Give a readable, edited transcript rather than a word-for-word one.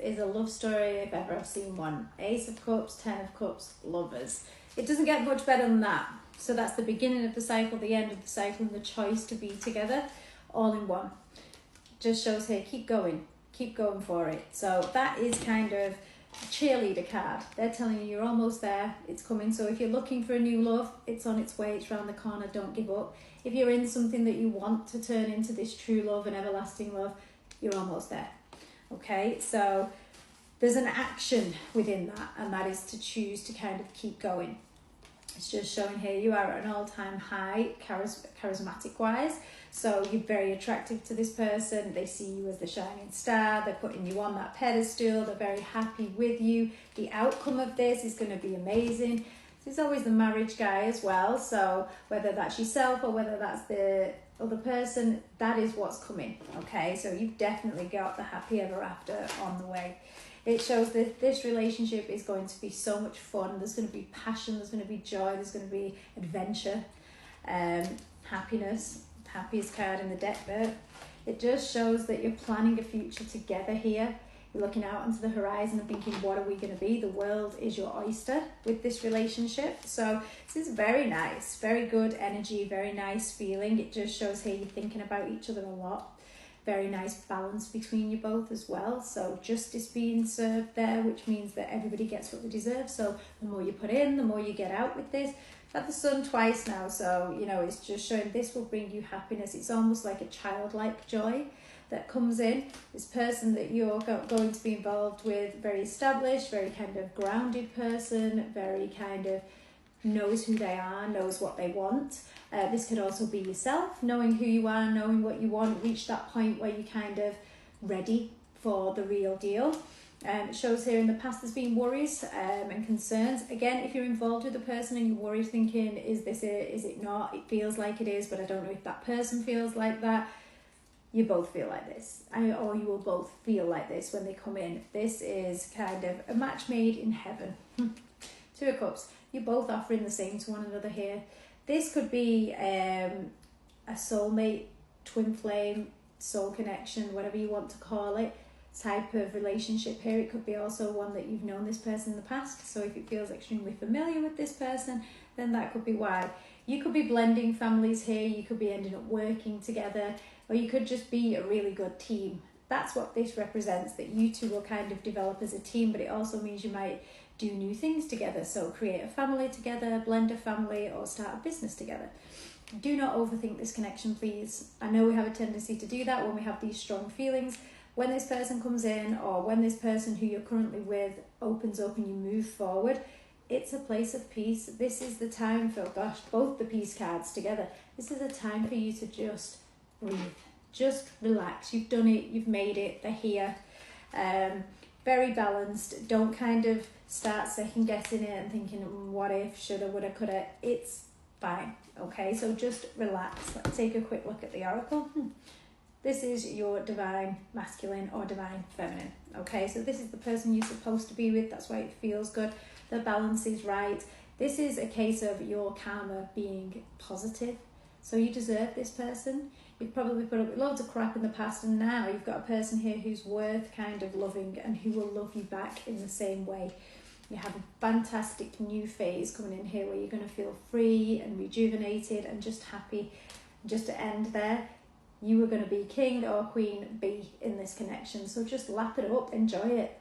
is a love story if ever I've seen one. Ace of Cups, 10 of Cups, lovers. It doesn't get much better than that. So that's the beginning of the cycle, the end of the cycle, and the choice to be together all in one. Just shows here, keep going for it. So that is kind of a cheerleader card. They're telling you you're almost there, it's coming. So if you're looking for a new love, it's on its way, it's around the corner, don't give up. If you're in something that you want to turn into this true love and everlasting love, you're almost there. Okay, so there's an action within that, and that is to choose to kind of keep going. It's just showing here you are at an all-time high charismatic wise. So you're very attractive to this person. They see you as the shining star. They're putting you on that pedestal. They're very happy with you. The outcome of this is going to be amazing. There's always the marriage guy as well. So whether that's yourself or whether that's the other person, that is what's coming. Okay, so you've definitely got the happy ever after on the way. It shows that this relationship is going to be so much fun. There's going to be passion, there's going to be joy, there's going to be adventure, happiness. Happiest card in the deck there. It just shows that you're planning a future together here. You're looking out onto the horizon and thinking, what are we going to be? The world is your oyster with this relationship. So this is very nice, very good energy, very nice feeling. It just shows here you're thinking about each other a lot. Very nice balance between you both as well. So justice being served there, which means that everybody gets what they deserve. So the more you put in, the more you get out with this. I've had the sun twice now, so you know, it's just showing this will bring you happiness. It's almost like a childlike joy that comes in. This person that you're going to be involved with, very established, very kind of grounded person, very kind of knows who they are, knows what they want. This could also be yourself, knowing who you are, knowing what you want, reach that point where you're kind of ready for the real deal. It shows here in the past there's been worries and concerns. Again, if you're involved with a person and you're worried thinking, is this it, is it not? It feels like it is, but I don't know if that person feels like that. You both feel like this, or you will both feel like this when they come in. This is kind of a match made in heaven. 2 of Cups. You're both offering the same to one another here. This could be a soulmate, twin flame, soul connection, whatever you want to call it, type of relationship here. It could be also one that you've known this person in the past. So if it feels extremely familiar with this person, then that could be why. You could be blending families here. You could be ending up working together, or you could just be a really good team. That's what this represents, that you two will kind of develop as a team, but it also means you might do new things together. So create a family together, blend a family, or start a business together. Do not overthink this connection, please. I know we have a tendency to do that when we have these strong feelings. When this person comes in, or when this person who you're currently with opens up and you move forward, it's a place of peace. This is the time for, gosh, both the peace cards together. This is a time for you to just breathe, just relax. You've done it, you've made it, they're here. Very balanced. Don't kind of start second guessing it and thinking, what if, shoulda, woulda, coulda. It's fine, okay? So just relax. Let's take a quick look at the oracle. This is your divine masculine or divine feminine, okay? So this is the person you're supposed to be with. That's why it feels good. The balance is right. This is a case of your karma being positive. So you deserve this person. You've probably put up with loads of crap in the past, and now you've got a person here who's worth kind of loving and who will love you back in the same way. You have a fantastic new phase coming in here where you're going to feel free and rejuvenated and just happy. Just to end there, you were going to be king or queen bee in this connection. So just lap it up, enjoy it.